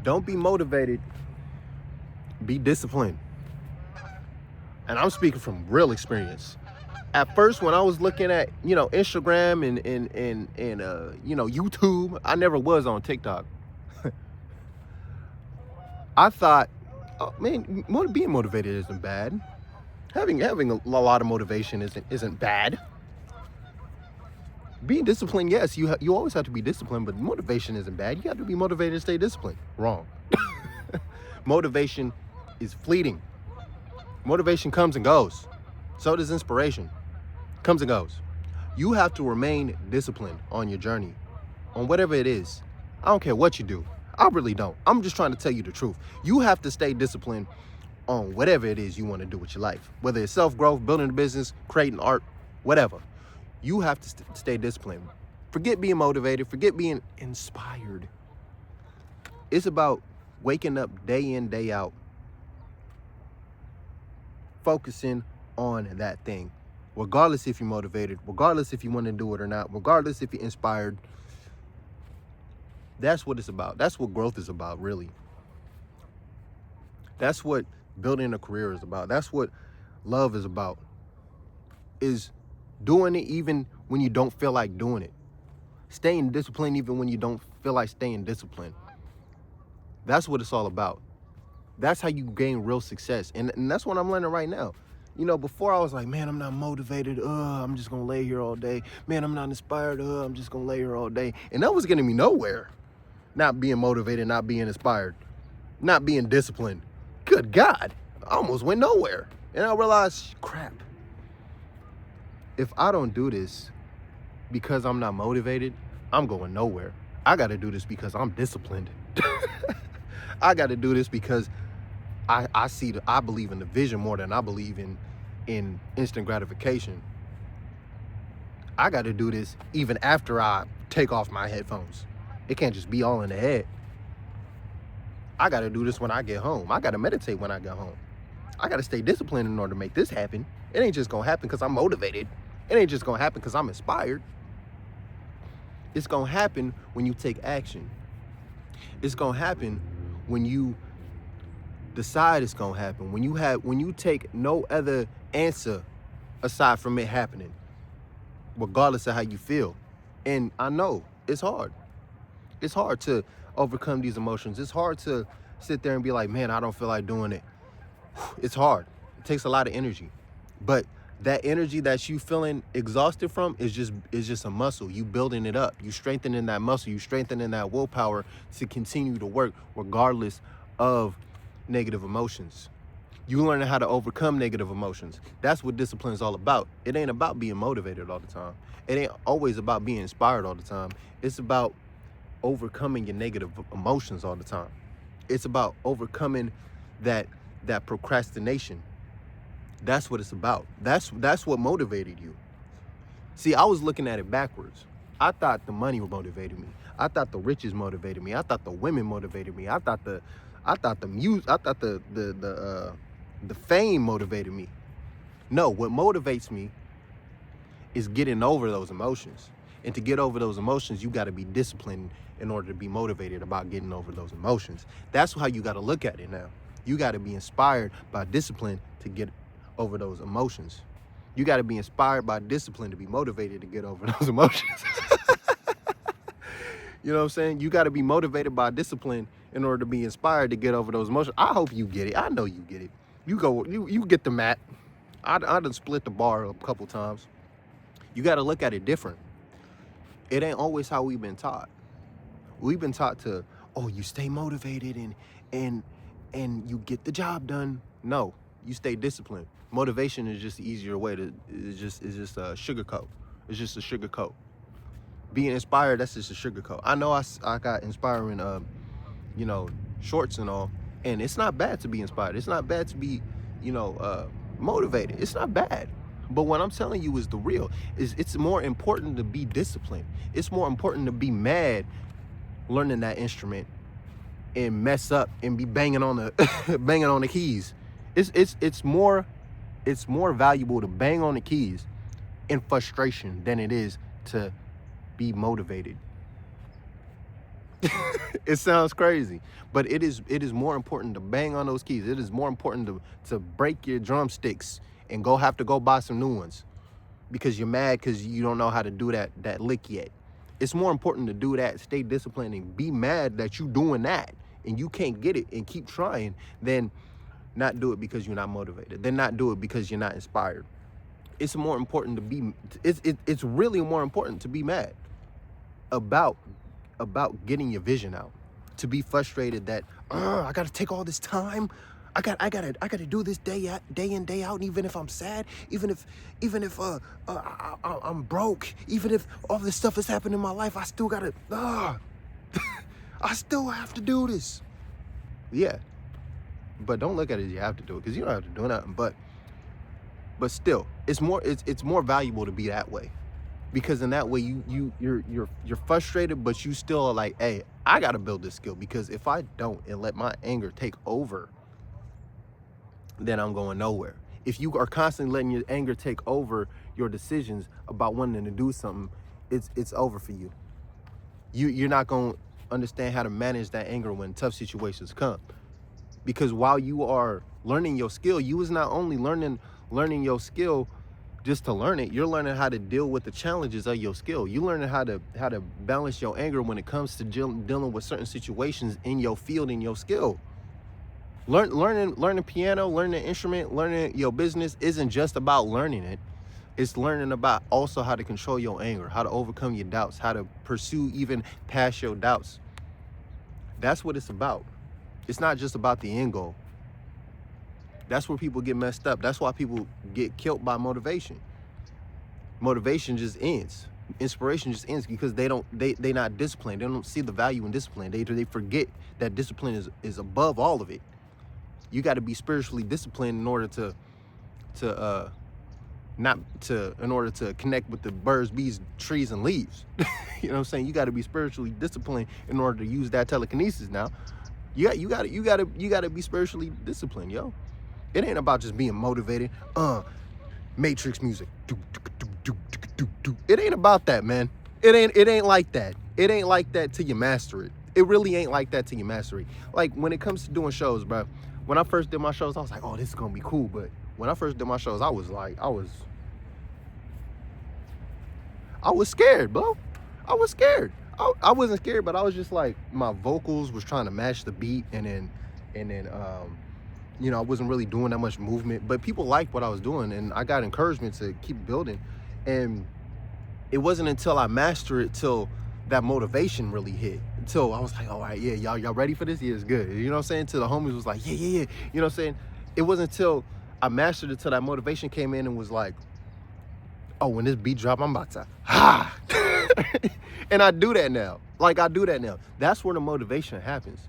Don't be motivated. Be disciplined. And I'm speaking from real experience. At first, when I was looking at, Instagram and YouTube, I never was on TikTok. I thought, oh man, being motivated isn't bad. Having a lot of motivation isn't bad. Being disciplined, yes, you always have to be disciplined, but motivation isn't bad. You have to be motivated to stay disciplined. Wrong. Motivation is fleeting. Motivation comes and goes. So does inspiration. Comes and goes. You have to remain disciplined on your journey, on whatever it is. I don't care what you do. I really don't. I'm just trying to tell you the truth. You have to stay disciplined on whatever it is you want to do with your life, whether it's self-growth, building a business, creating art, whatever. You have to stay disciplined. Forget being motivated. Forget being inspired. It's about waking up day in, day out, focusing on that thing. Regardless if you're motivated, regardless if you want to do it or not, regardless if you're inspired. That's what it's about. That's what growth is about, really. That's what building a career is about. That's what love is about. Is doing it even when you don't feel like doing it. Staying disciplined even when you don't feel like staying disciplined. That's what it's all about. That's how you gain real success. And that's what I'm learning right now. Before I was like, man, I'm not motivated. I'm just going to lay here all day. Man, I'm not inspired. I'm just going to lay here all day. And that was getting me nowhere. Not being motivated, not being inspired, not being disciplined. Good God, I almost went nowhere. And I realized, crap. If I don't do this because I'm not motivated, I'm going nowhere. I got to do this because I'm disciplined. I got to do this because I believe in the vision more than I believe in instant gratification. I got to do this even after I take off my headphones. It can't just be all in the head. I got to do this when I get home. I got to meditate when I get home. I got to stay disciplined in order to make this happen. It ain't just going to happen because I'm motivated. It ain't just going to happen because I'm inspired. It's going to happen when you take action. It's going to happen when you decide it's going to happen. When you take no other answer aside from it happening, regardless of how you feel. And I know it's hard. It's hard to overcome these emotions. It's hard to sit there and be like, man, I don't feel like doing it. It's hard. It takes a lot of energy. But that energy that you feeling exhausted from is just a muscle. You building it up. You strengthening that muscle. You strengthening that willpower to continue to work regardless of negative emotions. You learning how to overcome negative emotions. That's what discipline is all about. It ain't about being motivated all the time. It ain't always about being inspired all the time. It's about overcoming your negative emotions all the time. It's about overcoming that procrastination. That's what it's about. That's what motivated you. See, I was looking at it backwards. I thought the money motivated me. I thought the riches motivated me. I thought the women motivated me. I thought the music. I thought the fame motivated me. No, what motivates me is getting over those emotions. And to get over those emotions, you got to be disciplined in order to be motivated about getting over those emotions. That's how you got to look at it now. You got to be inspired by discipline to get over those emotions. You got to be inspired by discipline to be motivated to get over those emotions. You know what I'm saying? You got to be motivated by discipline in order to be inspired to get over those emotions. I hope you get it. I know you get it. You get the mat. I done split the bar a couple times. You got to look at it different. It ain't always how we've been taught. We've been taught to, you stay motivated and you get the job done. No, you stay disciplined. Motivation is just the easier way to. It's just a sugar coat. It's just a sugar coat. Being inspired, that's just a sugar coat. I know I got inspiring, shorts and all, and it's not bad to be inspired. It's not bad to be, motivated. It's not bad. But what I'm telling you is the real. It's more important to be disciplined. It's more important to be mad learning that instrument and mess up and be banging on the keys. It's more valuable to bang on the keys in frustration than it is to be motivated. It sounds crazy, but it is more important to bang on those keys. It is more important to break your drumsticks and have to go buy some new ones because you're mad because you don't know how to do that lick yet. It's more important to do that, stay disciplined, and be mad that you doing that and you can't get it and keep trying than not do it because you're not motivated, then not do it because you're not inspired. It's more important to be, it's really more important to be mad about getting your vision out, to be frustrated that I gotta take all this time, I gotta do this day in, day out, and even if I'm sad, even if I'm broke, even if all this stuff has happened in my life, I still gotta I still have to do this. Yeah, but don't look at it as you have to do it, because you don't have to do nothing. But still, it's more valuable to be that way, because in that way you're frustrated, but you still are like, hey, I gotta build this skill, because if I don't and let my anger take over, then I'm going nowhere. If you are constantly letting your anger take over your decisions about wanting to do something, it's over for you. You're not gonna understand how to manage that anger when tough situations come. Because while you are learning your skill, you is not only learning your skill just to learn it, you're learning how to deal with the challenges of your skill. You learning how to balance your anger when it comes to dealing with certain situations in your field, in your skill. Learning piano, learning an instrument, learning your business isn't just about learning it. It's learning about also how to control your anger, how to overcome your doubts, how to pursue even past your doubts. That's what it's about. It's not just about the end goal. That's where people get messed up. That's why people get killed by motivation. Motivation just ends. Inspiration just ends because they not disciplined. They don't see the value in discipline. They forget that discipline is above all of it. You got to be spiritually disciplined in order to connect with the birds, bees, trees, and leaves. You know what I'm saying? You got to be spiritually disciplined in order to use that telekinesis. Now, you got to be spiritually disciplined, yo. It ain't about just being motivated. Matrix music. It ain't about that, man. It ain't like that. It ain't like that till you master it. It really ain't like that till you master it. Like when it comes to doing shows, bro. When I first did my shows, I was like, oh, this is gonna be cool. But when I first did my shows, I was scared, bro. I was scared. I wasn't scared, but I was just like, my vocals was trying to match the beat, and then you know, I wasn't really doing that much movement, but people liked what I was doing, and I got encouragement to keep building. And it wasn't until I mastered it till that motivation really hit. Until I was like, all right, yeah, y'all ready for this? Yeah, it's good. You know what I'm saying? Till the homies was like, yeah. You know what I'm saying? It wasn't until I mastered it till that motivation came in and was like, oh, when this beat drop, I'm about to, And I do that now. That's where the motivation happens.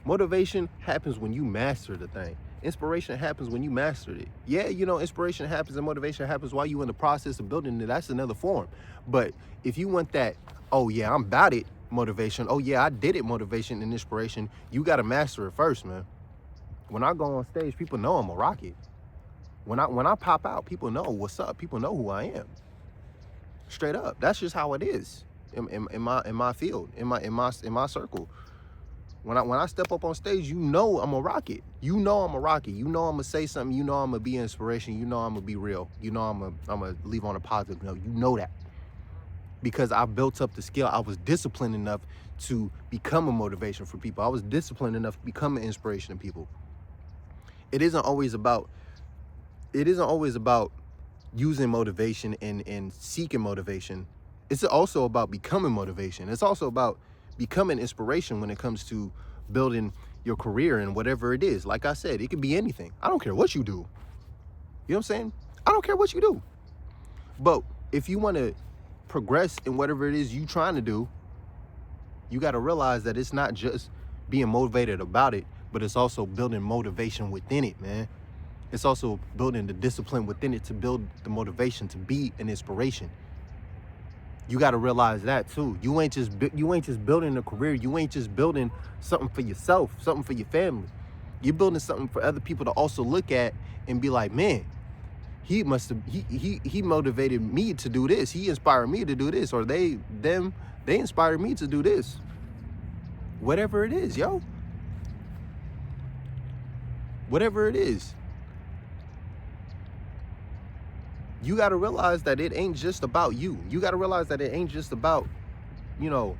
Motivation happens when you master the thing. Inspiration happens when you mastered it. Yeah, you know, inspiration happens and motivation happens while you're in the process of building it. That's another form. But if you want that, oh yeah, I'm about it motivation, oh yeah, I did it motivation and inspiration, you got to master it first, man. When I go on stage, people know I'm a rocket. When I pop out, people know what's up. People know who I am. Straight up. That's just how it is in my field, in my circle. When I step up on stage, you know I'm a rocket. You know I'm a rocket. You know I'm gonna say something. You know I'm gonna be an inspiration. You know I'm gonna be real. You know I'm gonna leave on a positive note. You know that. Because I built up the skill. I was disciplined enough to become a motivation for people. I was disciplined enough to become an inspiration to people. It isn't always about using motivation and seeking motivation. It's also about becoming motivation. It's also about becoming inspiration when it comes to building your career and whatever it is. Like I said, it could be anything. I don't care what you do. You know what I'm saying? I don't care what you do. But if you want to progress in whatever it is you trying to do, you got to realize that it's not just being motivated about it, but it's also building motivation within it, man. It's also building the discipline within it to build the motivation to be an inspiration. You got to realize that too. You ain't just building a career. You ain't just building something for yourself, something for your family. You're building something for other people to also look at and be like, man, he motivated me to do this. He inspired me to do this, or they inspired me to do this. whatever it is, yo. Whatever it is. You got to realize that it ain't just about you. You got to realize that it ain't just about, you know,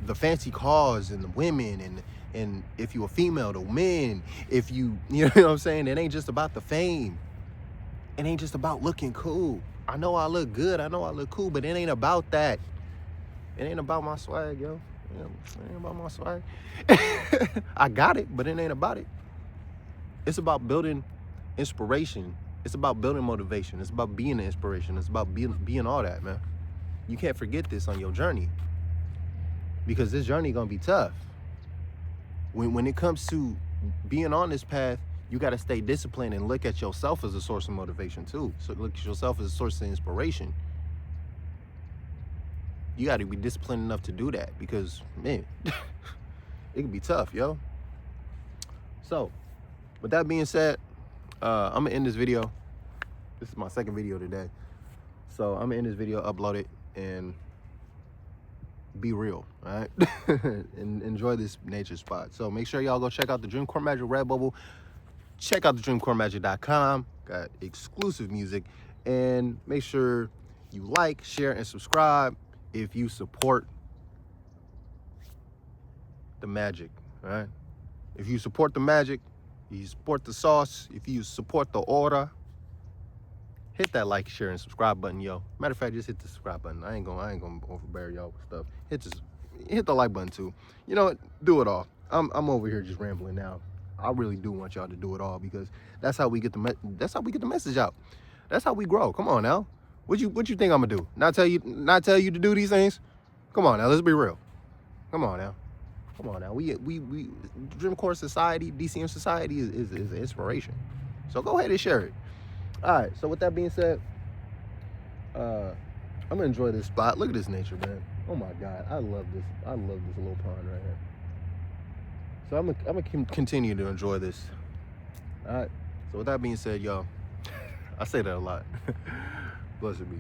the fancy cars and the women and if you a female, the men, if you know what I'm saying? It ain't just about the fame. It ain't just about looking cool. I know I look good. I know I look cool, but it ain't about that. It ain't about my swag, yo. It ain't about my swag. I got it, but it ain't about it. It's about building inspiration. It's about building motivation. It's about being an inspiration. It's about being all that, man. You can't forget this on your journey, because this journey gonna be tough. When it comes to being on this path, you got to stay disciplined and look at yourself as a source of motivation too. So look at yourself as a source of inspiration. You got to be disciplined enough to do that, because, man, it can be tough, yo. So, with that being said, I'm going to end this video. This is my second video today. So, I'm going to end this video, upload it, and be real, all right? And enjoy this nature spot. So, make sure y'all go check out the Dreamcore Magic Redbubble. Check out the DreamCoreMagick.com. Got exclusive music. And make sure you like, share, and subscribe if you support the magic, all right? If you support the magic, you support the sauce, if you support the order, hit that like, share, and subscribe button, yo. Matter of fact, just hit the subscribe button. I ain't gonna overbear y'all with stuff. Hit the like button too. You know what? Do it all. I'm over here just rambling now. I really do want y'all to do it all, because that's how we get the message out. That's how we grow. Come on now. What you think I'm gonna do? Not tell you to do these things? Come on now, let's be real. Come on now. Come on now. We Dreamcore Society, D.C.M Society is an inspiration. So go ahead and share it. All right. So with that being said, I'm gonna enjoy this spot. Look at this nature, man. Oh my God, I love this. I love this little pond right here. So I'm gonna continue to enjoy this. All right. So with that being said, y'all, I say that a lot. Blessed be.